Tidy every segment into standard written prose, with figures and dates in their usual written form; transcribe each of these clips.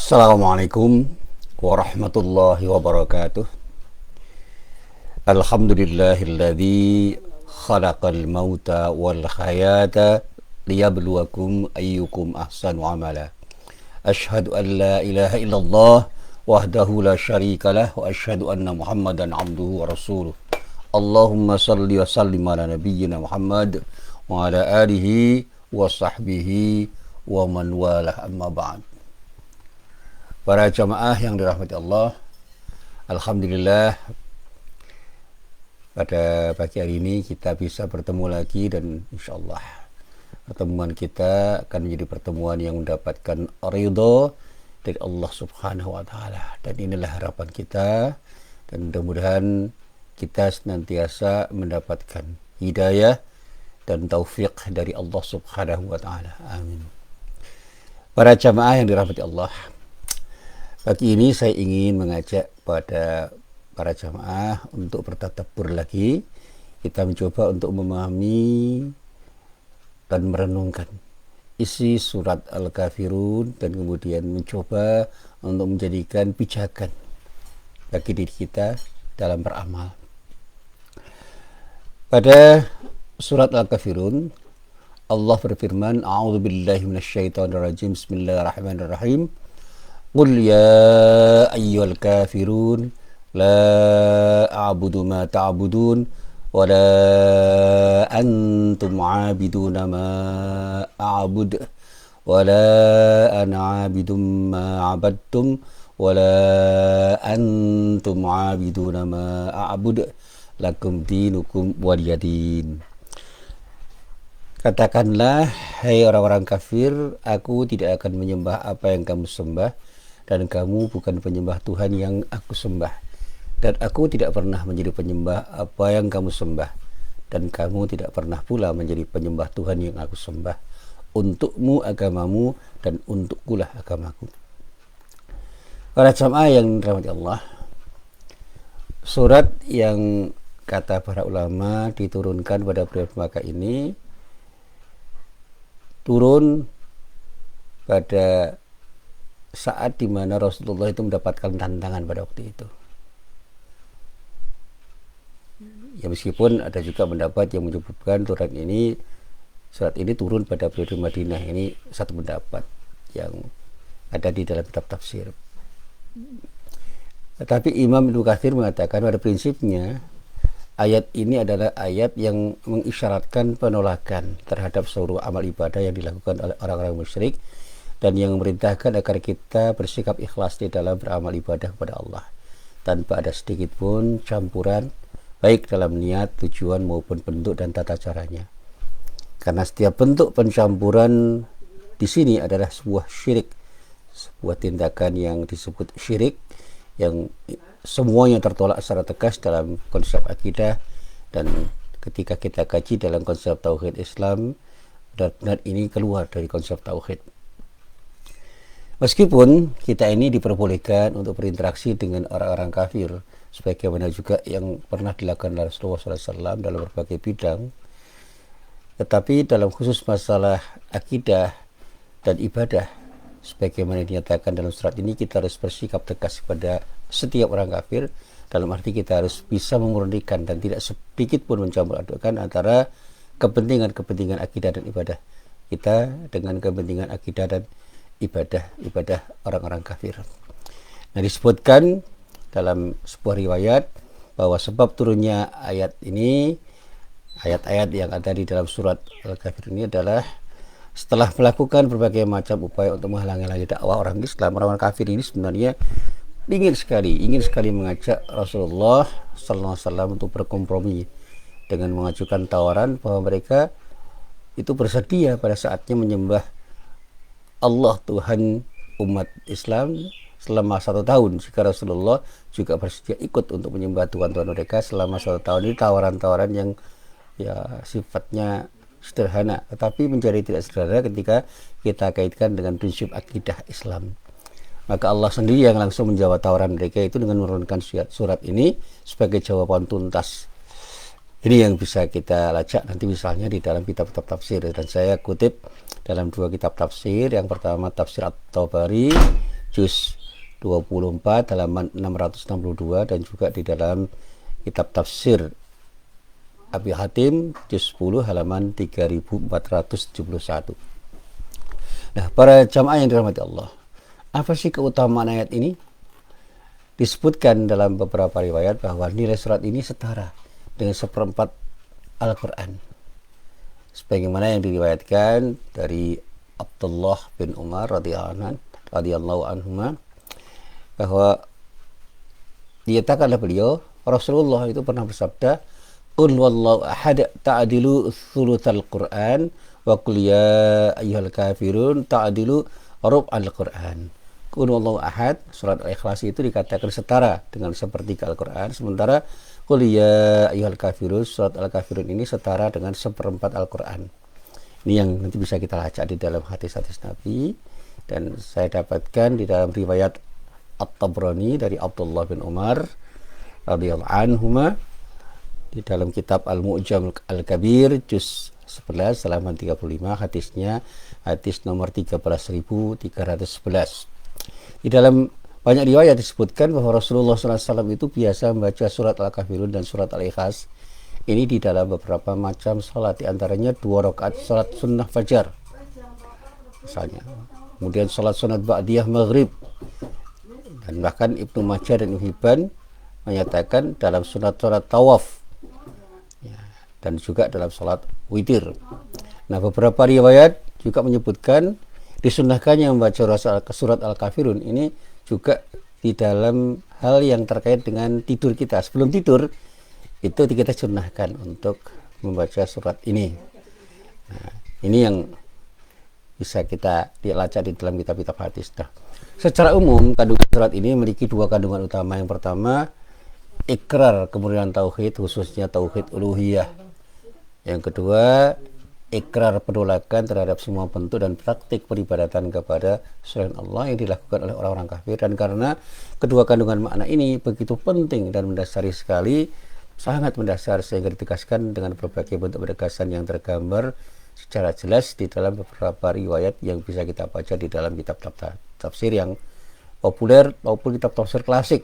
Assalamualaikum warahmatullahi wabarakatuh. Alhamdulillahilladzi khalaqal mauta wal hayata liyabluwakum ayyukum ahsanu amala. Asyhadu an la ilaha illallah wahdahu la syarikalah wa asyhadu anna Muhammadan abduhu wa rasuluh. Allahumma salli wa sallim ala nabiyyina Muhammad wa ala alihi wa sahbihi wa man walah, amma ba'd. Para jamaah yang dirahmati Allah, alhamdulillah pada pagi hari ini kita bisa bertemu lagi, dan insyaallah pertemuan kita akan menjadi pertemuan yang mendapatkan ridho dari Allah Subhanahu wa taala, dan inilah harapan kita, dan mudah-mudahan kita senantiasa mendapatkan hidayah dan taufik dari Allah Subhanahu wa taala. Amin. Para jamaah yang dirahmati Allah, pagi ini saya ingin mengajak pada para jamaah untuk bertadabbur lagi. Kita mencoba untuk memahami dan merenungkan isi surat Al-Kafirun, dan kemudian mencoba untuk menjadikan pijakan bagi diri kita dalam beramal. Pada surat Al-Kafirun, Allah berfirman, A'udzubillahi minasyaitonirrajim, Bismillahirrahmanirrahim. Qul ya ayyuhal kafirun la a'budu ma ta'budun wa la antum 'abiduna ma a'bud wa la ana 'abidum ma 'abadtum wa la antum 'abiduna ma a'bud lakum dinukum waliyadin. Katakanlah, hai orang-orang kafir, aku tidak akan menyembah apa yang kamu sembah, dan kamu bukan penyembah Tuhan yang aku sembah, dan aku tidak pernah menjadi penyembah apa yang kamu sembah, dan kamu tidak pernah pula menjadi penyembah Tuhan yang aku sembah. Untukmu agamamu, dan untukkulah agamaku. Para jamaah yang dirahmati Allah, surat yang kata para ulama diturunkan pada periode Makkah ini turun pada saat di mana Rasulullah itu mendapatkan tantangan pada waktu itu. Ya, meskipun ada juga pendapat yang menyebutkan surat ini turun pada periode Madinah. Ini satu pendapat yang ada di dalam kitab tafsir. Tetapi Imam Ibnu Katsir mengatakan pada prinsipnya ayat ini adalah ayat yang mengisyaratkan penolakan terhadap seluruh amal ibadah yang dilakukan oleh orang-orang musyrik, dan yang memerintahkan agar kita bersikap ikhlas di dalam beramal ibadah kepada Allah tanpa ada sedikit pun campuran, baik dalam niat, tujuan maupun bentuk dan tata caranya. Karena setiap bentuk pencampuran di sini adalah sebuah syirik, sebuah tindakan yang disebut syirik, yang semuanya tertolak secara tegas dalam konsep akidah. Dan ketika kita kaji dalam konsep tauhid Islam, benar-benar ini keluar dari konsep tauhid. Meskipun kita ini diperbolehkan untuk berinteraksi dengan orang-orang kafir, sebagaimana juga yang pernah dilakukan oleh Rasulullah SAW dalam berbagai bidang, tetapi dalam khusus masalah akidah dan ibadah, sebagaimana dinyatakan dalam surat ini, kita harus bersikap tegas kepada setiap orang kafir, dalam arti kita harus bisa memurnikan dan tidak sedikit pun mencampur adukan antara kepentingan akidah dan ibadah kita dengan kepentingan akidah dan ibadah orang-orang kafir. Nah, disebutkan dalam sebuah riwayat bahwa sebab turunnya ayat ini, ayat-ayat yang ada di dalam surat Al-Kafir ini adalah setelah melakukan berbagai macam upaya untuk menghalangi dakwah orang Islam. Orang-orang kafir ini sebenarnya ingin sekali mengajak Rasulullah SAW untuk berkompromi dengan mengajukan tawaran bahwa mereka itu bersedia pada saatnya menyembah Allah Tuhan umat Islam selama 1 tahun, jika Rasulullah juga bersedia ikut untuk menyembah Tuhan-Tuhan mereka selama 1 tahun. Ini tawaran-tawaran yang ya sifatnya sederhana, tetapi menjadi tidak sederhana ketika kita kaitkan dengan prinsip akidah Islam. Maka Allah sendiri yang langsung menjawab tawaran mereka itu dengan menurunkan surat ini sebagai jawaban tuntas. Ini yang bisa kita lacak nanti misalnya di dalam kitab-kitab tafsir, dan saya kutip dalam 2 kitab tafsir. Yang pertama tafsir At-Tabari, juz 24 halaman 662 dan juga di dalam kitab tafsir Abi Hatim juz 10 halaman 3471. Nah, para jamaah yang dirahmati Allah, apa sih keutamaan ayat ini? Disebutkan dalam beberapa riwayat bahwa nilai surat ini setara dengan seperempat Al-Quran. Sebagaimana yang diriwayatkan dari Abdullah bin Umar radhiyallahu anhuma, bahwa dinyatakanlah beliau, Rasulullah itu pernah bersabda, "Qul wallahu ahad ta'dilu thulutsal Qur'an wa qul ya ayyuhal kafirun ta'dilu rub'al Qur'an." Qul wallahu ahad, surat Al-Ikhlas itu dikatakan setara dengan sepertiga Al-Quran, sementara Qul ya ayyuhal kafirun, surat Al-Kafirun ini setara dengan seperempat Al-Quran. Ini yang nanti bisa kita lacak di dalam hadis-hadis Nabi, dan saya dapatkan di dalam riwayat At-Tabrani dari Abdullah bin Umar radhiyallahu anhuma di dalam kitab Al-Mu'jam Al-Kabir juz 11 halaman 35, hadisnya hadis nomor 13.311. Di dalam banyak riwayat disebutkan bahwa Rasulullah SAW itu biasa membaca surat Al-Kafirun dan surat Al-Ikhlas ini di dalam beberapa macam salat, di antaranya 2 rakaat salat sunnah fajar misalnya, kemudian salat sunat ba'diyah maghrib, dan bahkan Ibnu Majah dan Ibnu Hibban menyatakan dalam sunat-sunat tawaf ya, dan juga dalam salat witir. Nah, beberapa riwayat juga menyebutkan disunnahkannya membaca surat Al-Kafirun ini juga di dalam hal yang terkait dengan tidur kita. Sebelum tidur itu kita sunnahkan untuk membaca surat ini. Nah, ini yang bisa kita dilacak di dalam kitab-kitab hadis. Nah, secara umum kandungan surat ini memiliki 2 kandungan utama. Yang pertama, ikrar kemuliaan tauhid, khususnya tauhid uluhiyah. Yang kedua, ikrar penolakan terhadap semua bentuk dan praktik peribadatan kepada selain Allah yang dilakukan oleh orang-orang kafir. Dan karena kedua kandungan makna ini begitu penting dan mendasari sekali, sangat mendasar, sehingga ditegaskan dengan berbagai bentuk penegasan yang tergambar secara jelas di dalam beberapa riwayat yang bisa kita baca di dalam kitab tafsir yang populer maupun kitab tafsir klasik.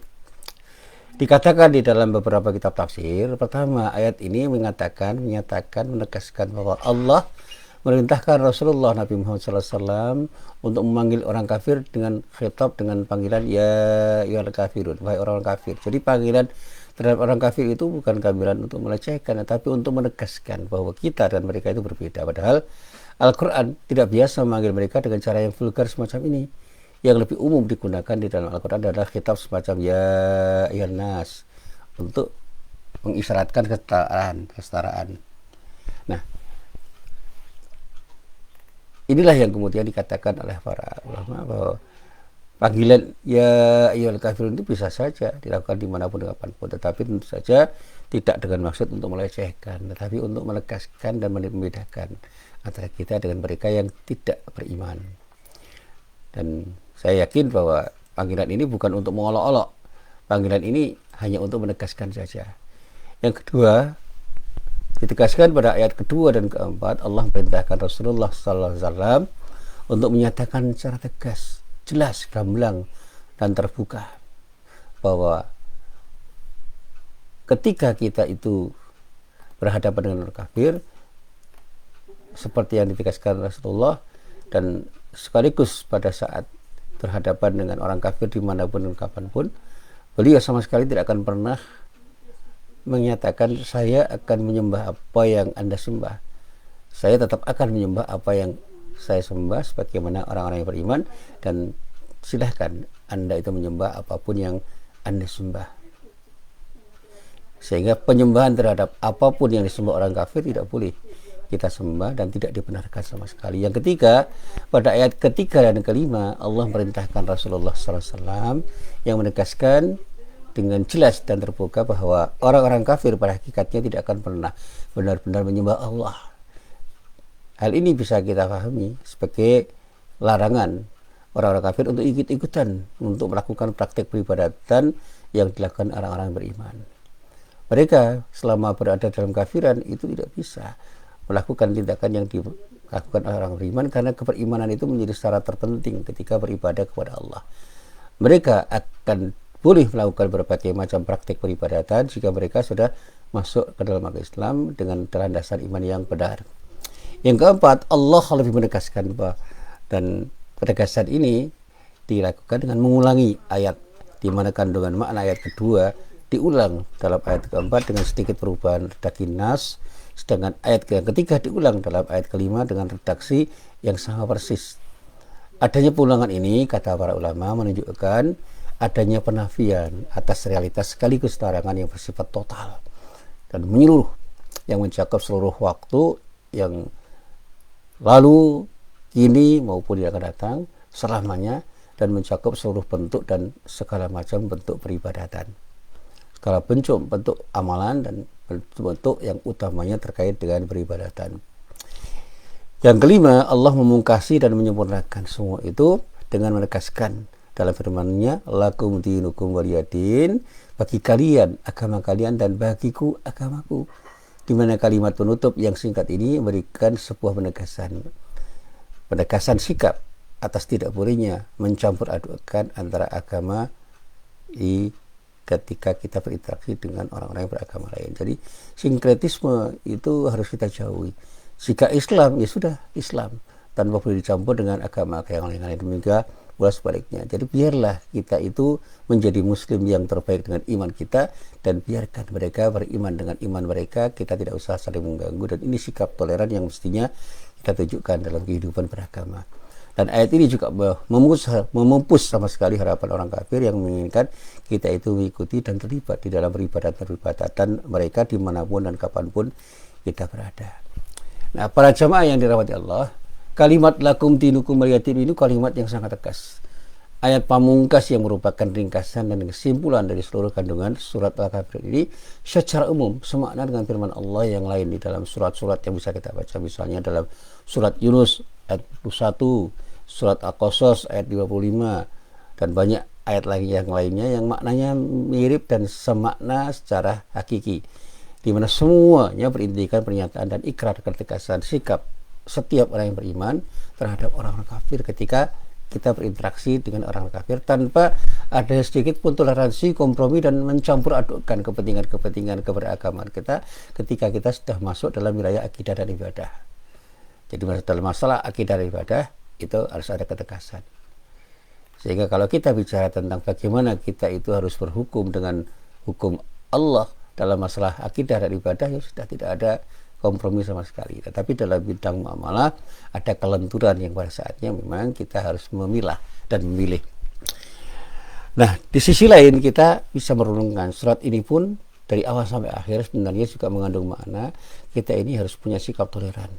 Dikatakan di dalam beberapa kitab tafsir, pertama, ayat ini menyatakan, menegaskan bahwa Allah merintahkan Rasulullah Nabi Muhammad SAW untuk memanggil orang kafir dengan khitab, dengan panggilan ya ayyuhal kafirun, wahai orang kafir. Jadi panggilan terhadap orang kafir itu bukan panggilan untuk melecehkan, tapi untuk menegaskan bahwa kita dan mereka itu berbeda. Padahal Al-Quran tidak biasa memanggil mereka dengan cara yang vulgar semacam ini. Yang lebih umum digunakan di dalam Al-Quran adalah kitab semacam ya ayyuhan nas, untuk mengisyaratkan kesetaraan. Nah, inilah yang kemudian dikatakan oleh para ulama bahwa panggilan ya ayyuhal kafirun itu bisa saja dilakukan dimanapun kapanpun, tetapi tentu saja tidak dengan maksud untuk melecehkan, tetapi untuk menegaskan dan membedakan antara kita dengan mereka yang tidak beriman. Dan saya yakin bahwa panggilan ini bukan untuk mengolok-olok. Panggilan ini hanya untuk menegaskan saja. Yang kedua, ditegaskan pada ayat kedua dan keempat, Allah perintahkan Rasulullah SAW untuk menyatakan secara tegas, jelas, gamblang, dan terbuka bahwa ketika kita itu berhadapan dengan orang kafir, seperti yang ditegaskan Rasulullah, dan sekaligus pada saat berhadapan dengan orang kafir dimanapun dan kapanpun, beliau sama sekali tidak akan pernah menyatakan saya akan menyembah apa yang Anda sembah. Saya tetap akan menyembah apa yang saya sembah sebagaimana orang-orang yang beriman, dan silahkan Anda itu menyembah apapun yang Anda sembah. Sehingga penyembahan terhadap apapun yang disembah orang kafir tidak boleh kita sembah dan tidak dibenarkan sama sekali. Yang ketiga, pada ayat ketiga dan kelima, Allah merintahkan Rasulullah SAW yang menegaskan dengan jelas dan terbuka bahwa orang-orang kafir pada hakikatnya tidak akan pernah benar-benar menyembah Allah. Hal ini bisa kita pahami sebagai larangan orang-orang kafir untuk ikut-ikutan untuk melakukan praktek peribadatan yang dilakukan orang-orang beriman. Mereka selama berada dalam kafiran itu tidak bisa melakukan tindakan yang lakukan orang beriman, karena keberimanan itu menjadi syarat terpenting ketika beribadah kepada Allah. Mereka akan boleh melakukan berbagai macam praktik peribadatan jika mereka sudah masuk ke dalam agama Islam dengan landasan iman yang benar. Yang keempat, Allah lebih menegaskan bahwa, dan penegasan ini dilakukan dengan mengulangi ayat, di mana kandungan makna ayat kedua diulang dalam ayat keempat dengan sedikit perubahan redaksi nas, sedangkan ayat yang ketiga diulang dalam ayat kelima dengan redaksi yang sama persis. Adanya pengulangan ini, kata para ulama, menunjukkan adanya penafian atas realitas sekaligus larangan yang bersifat total dan menyeluruh, yang mencakup seluruh waktu yang lalu, kini maupun yang akan datang, selamanya, dan mencakup seluruh bentuk dan segala macam bentuk peribadatan, segala bentuk amalan dan bentuk yang utamanya terkait dengan peribadatan. Yang kelima, Allah memungkasi dan menyempurnakan semua itu dengan menegaskan dalam firman-Nya, lakum dinukum waliyadin, bagi kalian agama kalian dan bagiku agamaku, di mana kalimat penutup yang singkat ini memberikan sebuah penegasan sikap atas tidak bolehnya mencampur adukan antara agama ketika kita berinteraksi dengan orang-orang yang beragama lain. Jadi sinkretisme itu harus kita jauhi. Jika Islam, ya sudah Islam, tanpa boleh dicampur dengan agama yang lain-lain. Demikian pula sebaliknya. Jadi biarlah kita itu menjadi muslim yang terbaik dengan iman kita, dan biarkan mereka beriman dengan iman mereka. Kita tidak usah saling mengganggu, dan ini sikap toleran yang mestinya kita tunjukkan dalam kehidupan beragama. Dan ayat ini juga memupus sama sekali harapan orang kafir yang menginginkan kita itu mengikuti dan terlibat di dalam peribadatan mereka dimanapun dan kapanpun kita berada. Nah, para jamaah yang dirahmati Allah, kalimat lakum dinukum waliyadin ini kalimat yang sangat tegas. Ayat pamungkas yang merupakan ringkasan dan kesimpulan dari seluruh kandungan surat Al-Kafir ini secara umum semakna dengan firman Allah yang lain di dalam surat-surat yang bisa kita baca, misalnya dalam surat Yunus ayat 21, surat Al-Qasas ayat 25, dan banyak ayat lagi yang lainnya yang maknanya mirip dan semakna secara hakiki, di mana semuanya berintikan pernyataan dan ikrar ketegasan sikap setiap orang yang beriman terhadap orang-orang kafir ketika kita berinteraksi dengan orang kafir, tanpa ada sedikit pun toleransi, kompromi, dan mencampur adukkan kepentingan keberagaman kita ketika kita sudah masuk dalam wilayah akidah dan ibadah. Jadi dalam masalah akidah dan ibadah itu harus ada ketegasan. Sehingga kalau kita bicara tentang bagaimana kita itu harus berhukum dengan hukum Allah dalam masalah akidah dan ibadah, ya sudah tidak ada kompromi sama sekali. Tetapi dalam bidang muamalah ada kelenturan yang pada saatnya memang kita harus memilah dan memilih. Nah, di sisi lain kita bisa merenungkan surat ini pun dari awal sampai akhir sebenarnya juga mengandung makna kita ini harus punya sikap toleran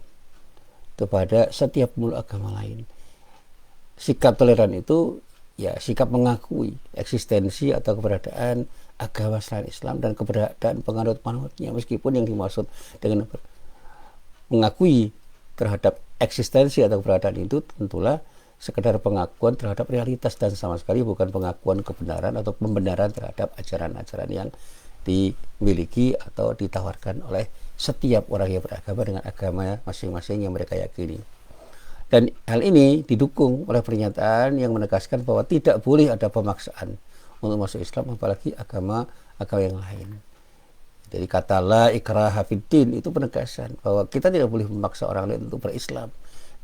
kepada setiap pemeluk agama lain. Sikap toleran itu ya sikap mengakui eksistensi atau keberadaan agama selain Islam dan keberadaan penganut-penganutnya, meskipun yang dimaksud dengan mengakui terhadap eksistensi atau keberadaan itu tentulah sekedar pengakuan terhadap realitas dan sama sekali bukan pengakuan kebenaran atau pembenaran terhadap ajaran-ajaran yang dimiliki atau ditawarkan oleh setiap orang yang beragama dengan agama masing-masing yang mereka yakini. Dan hal ini didukung oleh pernyataan yang menegaskan bahwa tidak boleh ada pemaksaan untuk masuk Islam, apalagi agama yang lain. Jadi kata la ikraha fiddin itu penegasan bahwa kita tidak boleh memaksa orang lain untuk berislam.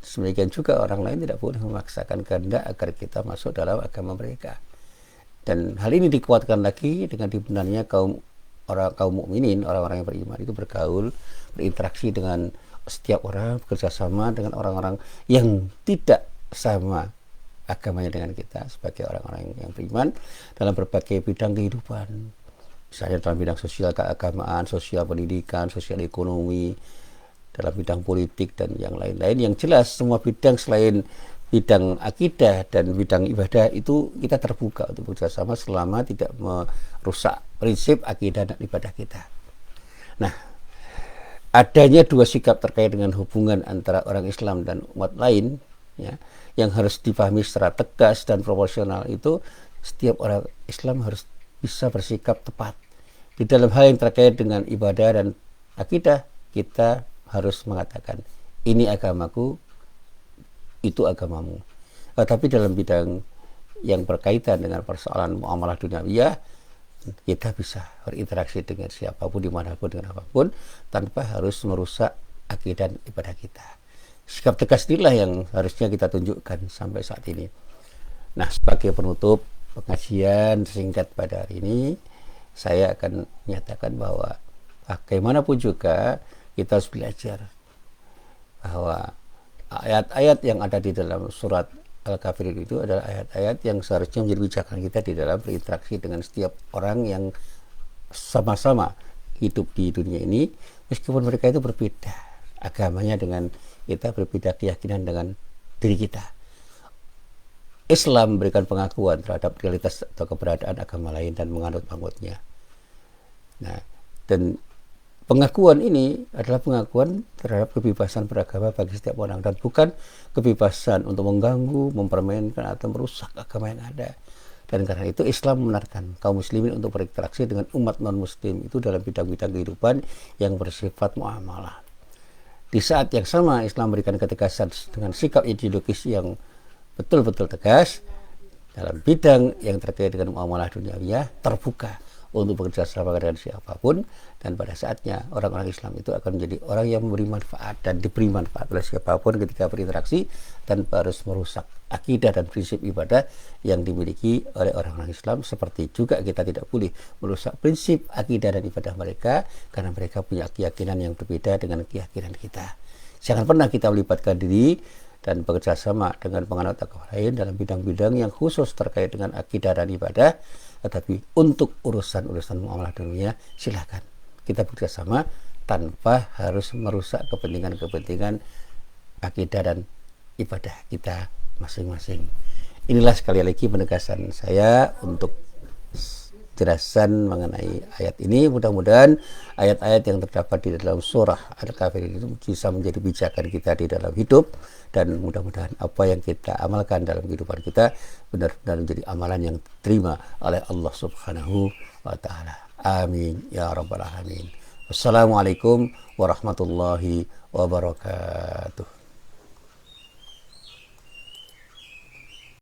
Demikian juga orang lain tidak boleh memaksakan kehendak agar kita masuk dalam agama mereka. Dan hal ini dikuatkan lagi dengan dibenarnya kaum mukminin, orang-orang yang beriman itu bergaul, berinteraksi dengan setiap orang, bekerjasama dengan orang-orang yang tidak sama agamanya dengan kita sebagai orang-orang yang beriman dalam berbagai bidang kehidupan. Misalnya dalam bidang sosial keagamaan, sosial pendidikan, sosial ekonomi, dalam bidang politik dan yang lain-lain. Yang jelas semua bidang selain bidang akidah dan bidang ibadah itu kita terbuka untuk bekerjasama selama tidak merusak prinsip akidah dan ibadah kita. Nah, adanya dua sikap terkait dengan hubungan antara orang Islam dan umat lain ya, yang harus dipahami secara tegas dan proporsional itu setiap orang Islam harus bisa bersikap tepat. Di dalam hal yang terkait dengan ibadah dan akidah, kita harus mengatakan ini agamaku, itu agamamu. Tapi dalam bidang yang berkaitan dengan persoalan muamalah duniawiyah, kita bisa berinteraksi dengan siapapun, dimanapun, dengan apapun, tanpa harus merusak akidah dan ibadah kita. Sikap tegas inilah yang harusnya kita tunjukkan sampai saat ini. Nah, sebagai penutup pengajian singkat pada hari ini, saya akan menyatakan bahwa bagaimanapun juga kita harus belajar bahwa ayat-ayat yang ada di dalam surat Al-Kafirun itu adalah ayat-ayat yang seharusnya menjadi pijakan kita di dalam berinteraksi dengan setiap orang yang sama-sama hidup di dunia ini, meskipun mereka itu berbeda agamanya dengan kita, berbeda keyakinan dengan diri kita. Islam memberikan pengakuan terhadap realitas atau keberadaan agama lain dan menganut-anutnya. Nah, dan pengakuan ini adalah pengakuan terhadap kebebasan beragama bagi setiap orang, dan bukan kebebasan untuk mengganggu, mempermainkan atau merusak agama yang ada. Dan karena itu Islam membenarkan kaum muslimin untuk berinteraksi dengan umat non-muslim itu dalam bidang-bidang kehidupan yang bersifat muamalah. Di saat yang sama Islam memberikan ketegasan dengan sikap ideologis yang betul-betul tegas dalam bidang yang terkait dengan muamalah duniawiyah, terbuka untuk bekerja sama dengan siapapun, dan pada saatnya orang-orang Islam itu akan menjadi orang yang memberi manfaat dan diberi manfaat oleh siapapun ketika berinteraksi, tanpa harus merusak akidah dan prinsip ibadah yang dimiliki oleh orang-orang Islam. Seperti juga kita tidak boleh merusak prinsip akidah dan ibadah mereka, karena mereka punya keyakinan yang berbeda dengan keyakinan kita. Jangan pernah kita melibatkan diri dan bekerja sama dengan penganut agama lain dalam bidang-bidang yang khusus terkait dengan akidah dan ibadah. Tetapi untuk urusan-urusan muamalah dunia, silakan kita bekerja sama tanpa harus merusak kepentingan-kepentingan akidah dan ibadah kita masing-masing. Inilah sekali lagi penegasan saya untuk jelasan mengenai ayat ini. Mudah-mudahan ayat-ayat yang terdapat di dalam surah Al-Kafirun itu bisa menjadi pijakan kita di dalam hidup, dan mudah-mudahan apa yang kita amalkan dalam kehidupan kita benar-benar menjadi amalan yang diterima oleh Allah Subhanahu wa Ta'ala. Amin ya rabbal alamin. Wassalamualaikum warahmatullahi wabarakatuh.